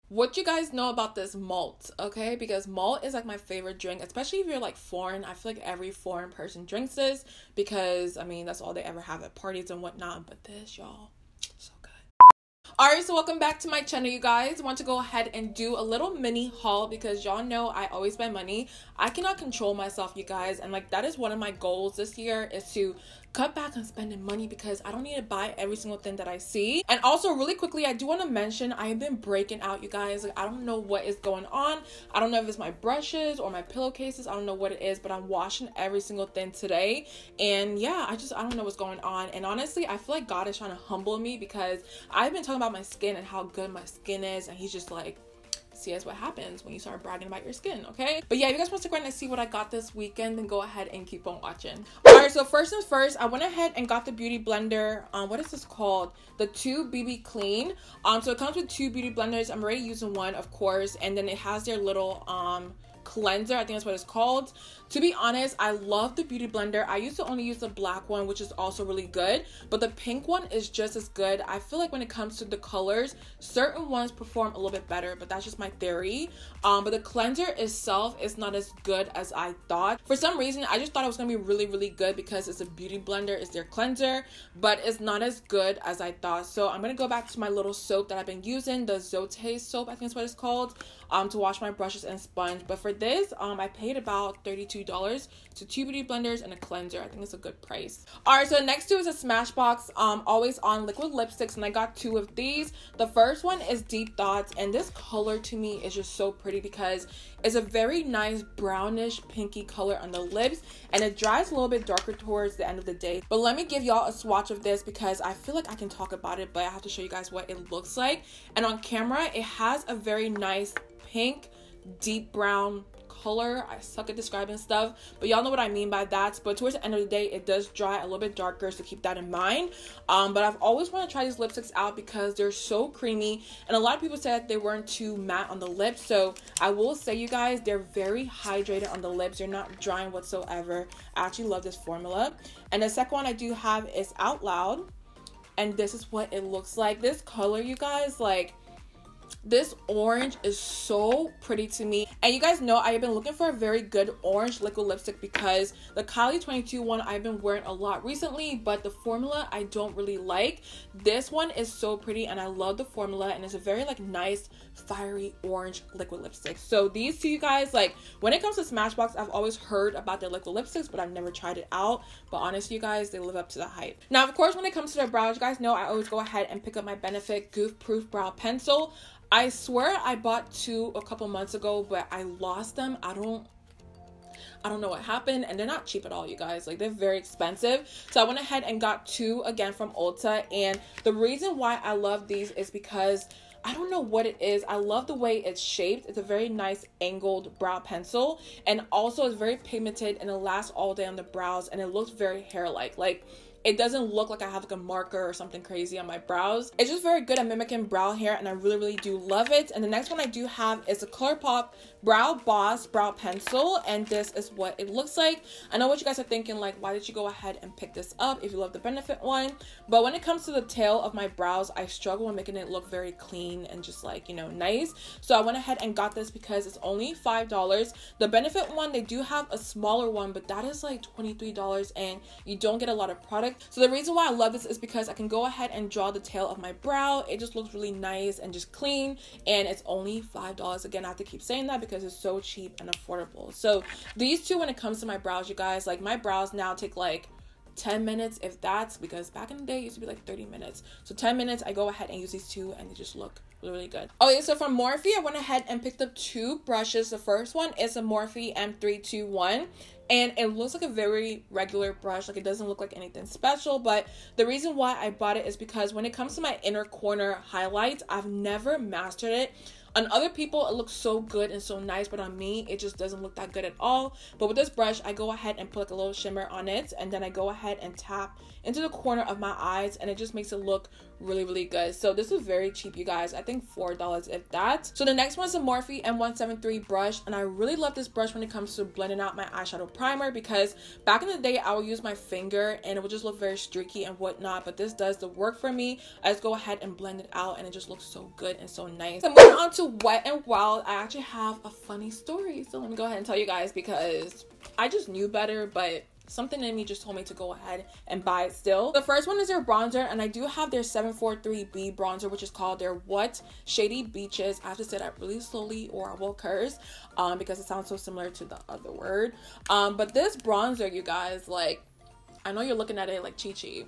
What you guys know about this malt, okay? Because malt is like my favorite drink, especially if you're like foreign. I feel like every foreign person drinks this because, I mean, that's all they ever have at parties and whatnot. But this, y'all, so good. Alright, so welcome back to my channel, you guys. I want to go ahead and do a little mini haul because y'all know I always spend money. I cannot control myself, you guys, and like that is one of my goals this year, is to cut back on spending money because I don't need to buy every single thing that I see. And also, really quickly, I do want to mention I have been breaking out, you guys. Like, I don't know what is going on. I don't know if it's my brushes or my pillowcases. I don't know what it is, but I'm washing every single thing today. And yeah, I don't know what's going on. And honestly, I feel like God is trying to humble me because I've been talking about my skin and how good my skin is, and he's just like, see, that's what happens when you start bragging about your skin, okay? But yeah, if you guys want to go ahead and see what I got this weekend, then go ahead and keep on watching. Alright, so first things first, I went ahead and got the beauty blender. What is this called? The Two.BB.Clean. So it comes with two beauty blenders. I'm already using one, of course, and then it has their little cleanser. I think that's what it's called. To be honest, I love the beauty blender. I used to only use the black one, which is also really good, but the pink one is just as good. I feel like when it comes to the colors, certain ones perform a little bit better, but that's just my theory. But the cleanser itself is not as good as I thought. For some reason, I just thought it was gonna be really, really good because it's a beauty blender, it's their cleanser, but it's not as good as I thought. So I'm gonna go back to my little soap that I've been using, the Zote soap, I think that's what it's called, to wash my brushes and sponge. But for this, I paid about $32 to two beauty blenders and a cleanser. I think it's a good price. Alright, so next two is a Smashbox always on liquid lipsticks, and I got two of these. The first one is Deep Thoughts, and this color to me is just so pretty because it's a very nice brownish pinky color on the lips, and it dries a little bit darker towards the end of the day. But let me give y'all a swatch of this because I feel like I can talk about it, but I have to show you guys what it looks like. And on camera, it has a very nice pink, deep brown color. I suck at describing stuff, but y'all know what I mean by that. But towards the end of the day, it does dry a little bit darker, so keep that in mind. But I've always wanted to try these lipsticks out because they're so creamy, and a lot of people said they weren't too matte on the lips. So I will say, you guys, they're very hydrated on the lips. They're not drying whatsoever. I actually love this formula. And the second one I do have is Out Loud, and this is what it looks like. This color, you guys, like, this orange is so pretty to me. And you guys know I have been looking for a very good orange liquid lipstick because the Kylie 22 one I've been wearing a lot recently, but the formula I don't really like. This one is so pretty and I love the formula, and it's a very like nice fiery orange liquid lipstick. So these two, you guys, like, when it comes to Smashbox, I've always heard about their liquid lipsticks, but I've never tried it out. But honestly, you guys, they live up to the hype. Now, of course, when it comes to their brows, you guys know I always go ahead and pick up my Benefit Goof Proof Brow Pencil. I swear I bought two a couple months ago, but I lost them. I don't know what happened, and they're not cheap at all, you guys. Like, they're very expensive. So I went ahead and got two again from Ulta, and the reason why I love these is because I don't know what it is. I love the way it's shaped. It's a very nice angled brow pencil, and also it's very pigmented, and it lasts all day on the brows, and it looks very hair-like. Like, it doesn't look like I have like a marker or something crazy on my brows. It's just very good at mimicking brow hair, and I really, really do love it. And the next one I do have is a Colourpop Brow Boss Brow Pencil, and this is what it looks like. I know what you guys are thinking, like, why did you go ahead and pick this up if you love the Benefit one? But when it comes to the tail of my brows, I struggle with making it look very clean and just like, you know, nice. So I went ahead and got this because it's only $5. The Benefit one, they do have a smaller one, but that is like $23, and you don't get a lot of product. So the reason why I love this is because I can go ahead and draw the tail of my brow. It just looks really nice and just clean, and it's only $5. Again, I have to keep saying that because it's so cheap and affordable. So these two, when it comes to my brows, you guys, like, my brows now take like 10 minutes, if that's, because back in the day it used to be like 30 minutes. So 10 minutes, I go ahead and use these two, and they just look really, really good. Okay, so from Morphe, I went ahead and picked up two brushes. The first one is a Morphe M321, and it looks like a very regular brush. Like, it doesn't look like anything special, but the reason why I bought it is because when it comes to my inner corner highlights, I've never mastered it. On other people, it looks so good and so nice, but on me, it just doesn't look that good at all. But with this brush, I go ahead and put like a little shimmer on it, and then I go ahead and tap into the corner of my eyes, and it just makes it look really good. So this is very cheap, you guys. I think $4 if that. So the next one's a Morphe M173 brush, and I really love this brush when it comes to blending out my eyeshadow primer, because back in the day I would use my finger and it would just look very streaky and whatnot, but this does the work for me. I just go ahead and blend it out and it just looks so good and so nice. So moving on to Wet n Wild, I actually have a funny story, so let me go ahead and tell you guys, because I just knew better, but something in me just told me to go ahead and buy it still. The first one is their bronzer, and I do have their 743B bronzer, which is called their What Shady Beaches. I have to say that really slowly or I will curse, because it sounds so similar to the other word. But this bronzer, you guys, like, I know you're looking at it like, Chi-Chi,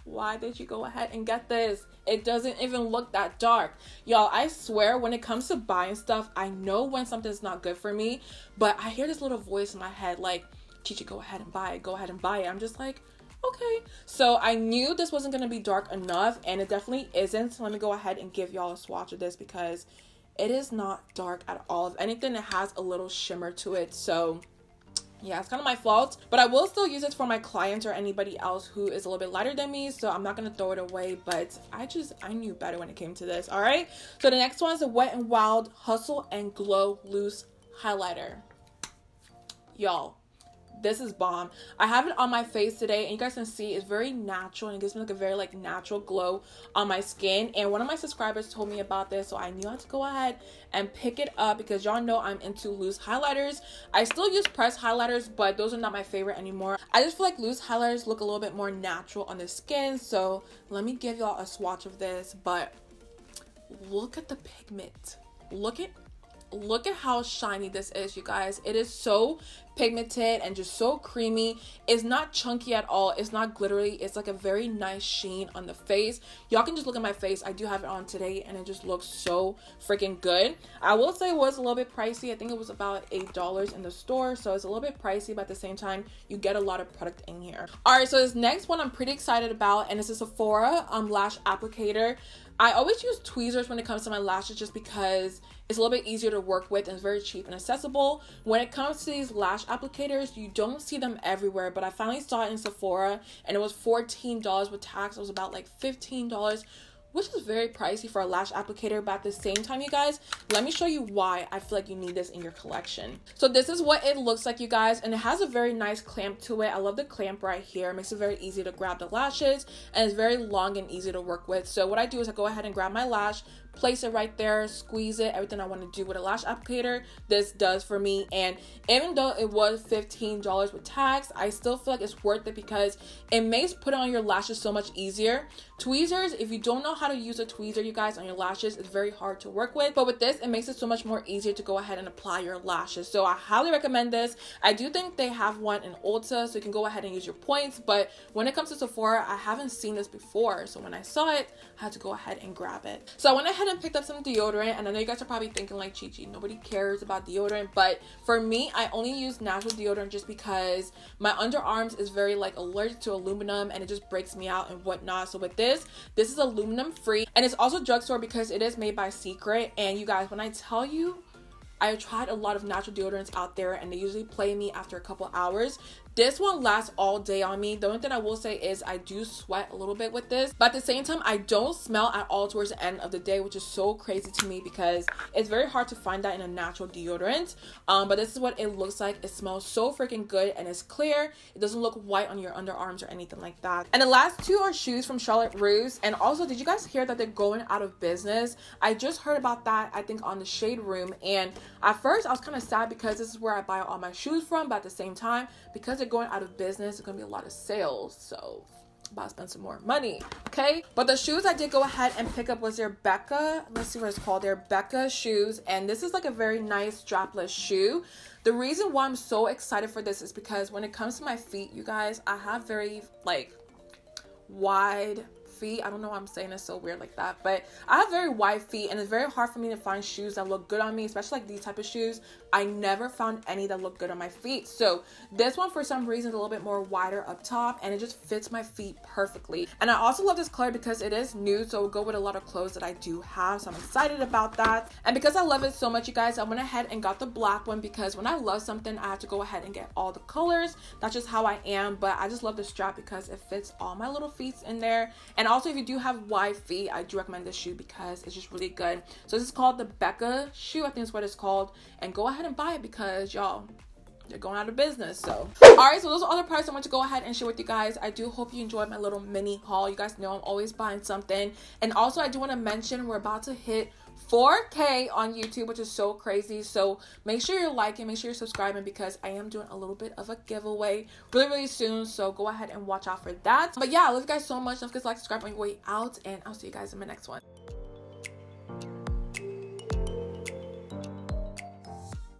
why did you go ahead and get this? It doesn't even look that dark. Y'all, I swear, when it comes to buying stuff, I know when something's not good for me, but I hear this little voice in my head like, Chi-Chi, go ahead and buy it, go ahead and buy it. I'm just like, okay. So I knew this wasn't going to be dark enough, and it definitely isn't. So let me go ahead and give y'all a swatch of this, because it is not dark at all. If anything, it has a little shimmer to it. So yeah, it's kind of my fault, but I will still use it for my clients or anybody else who is a little bit lighter than me, so I'm not going to throw it away, but I knew better when it came to this. All right, so the next one is the Wet n Wild Hustle and Glow Loose Highlighter. Y'all, this is bomb. I have it on my face today, and you guys can see it's very natural, and it gives me like a very like natural glow on my skin. And one of my subscribers told me about this, so I knew I had to go ahead and pick it up, because y'all know I'm into loose highlighters. I still use pressed highlighters, but those are not my favorite anymore. I just feel like loose highlighters look a little bit more natural on the skin. So let me give y'all a swatch of this, but look at the pigment. Look at how shiny this is, you guys. It is so pigmented and just so creamy. It's not chunky at all. It's not glittery. It's like a very nice sheen on the face. Y'all can just look at my face. I do have it on today, and it just looks so freaking good. I will say it was a little bit pricey. I think it was about $8 in the store, so it's a little bit pricey, but at the same time you get a lot of product in here. All right, so this next one I'm pretty excited about, and it's a Sephora lash applicator. I always use tweezers when it comes to my lashes, just because it's a little bit easier to work with and it's very cheap and accessible. When it comes to these lash applicators, you don't see them everywhere, but I finally saw it in Sephora, and it was $14 with tax. It was about like $15, which is very pricey for a lash applicator, but at the same time, you guys, let me show you why I feel like you need this in your collection. So this is what it looks like, you guys, and it has a very nice clamp to it. I love the clamp right here. It makes it very easy to grab the lashes, and it's very long and easy to work with. So what I do is I go ahead and grab my lash, place it right there, squeeze it, everything I want to do with a lash applicator, this does for me. And even though it was $15 with tax, I still feel like it's worth it, because it makes putting on your lashes so much easier. Tweezers, if you don't know how to use a tweezer, you guys, on your lashes, it's very hard to work with, but with this, it makes it so much more easier to go ahead and apply your lashes. So I highly recommend this. I do think they have one in Ulta, so you can go ahead and use your points, but when it comes to Sephora, I haven't seen this before, so when I saw it, I had to go ahead and grab it. So I went ahead and picked up some deodorant, and I know you guys are probably thinking like, Chi-Chi, nobody cares about deodorant, but for me, I only use natural deodorant just because my underarms is very like allergic to aluminum, and it just breaks me out and whatnot. So with this is aluminum free, and it's also drugstore because it is made by Secret. And you guys, when I tell you, I've tried a lot of natural deodorants out there, and they usually play me after a couple hours. This one lasts all day on me. The only thing I will say is I do sweat a little bit with this, but at the same time, I don't smell at all towards the end of the day, which is so crazy to me because it's very hard to find that in a natural deodorant. But this is what it looks like. It smells so freaking good, and it's clear. It doesn't look white on your underarms or anything like that. And the last two are shoes from Charlotte Russe. And also, did you guys hear that they're going out of business? I just heard about that, I think, on the Shade Room. And at first, I was kind of sad because this is where I buy all my shoes from, but at the same time, because they're going out of business, there's gonna be a lot of sales, so I'm about to spend some more money, okay? But the shoes I did go ahead and pick up was their Becca, let's see what it's called, their Becca shoes, and this is like a very nice strapless shoe. The reason why I'm so excited for this is because when it comes to my feet, you guys, I have very like wide feet. I don't know why I'm saying it so weird like that, but I have very wide feet, and it's very hard for me to find shoes that look good on me, especially like these type of shoes. I never found any that look good on my feet. So this one, for some reason, is a little bit more wider up top, and it just fits my feet perfectly. And I also love this color because it is nude, so it will go with a lot of clothes that I do have, so I'm excited about that. And because I love it so much, you guys, I went ahead and got the black one, because when I love something, I have to go ahead and get all the colors. That's just how I am, but I just love the strap because it fits all my little feet in there. And And also, if you do have wide feet, I do recommend this shoe because it's just really good. So this is called the Becca shoe, I think is what it's called. And go ahead and buy it because y'all, they're going out of business. So alright, so those are all the products I want to go ahead and share with you guys. I do hope you enjoyed my little mini haul. You guys know I'm always buying something. And also, I do want to mention we're about to hit 4K on YouTube, which is so crazy. So make sure you're liking, make sure you're subscribing, because I am doing a little bit of a giveaway really soon. So go ahead and watch out for that. But yeah, I love you guys so much. Don't forget to like, subscribe on your way out, and I'll see you guys in my next one.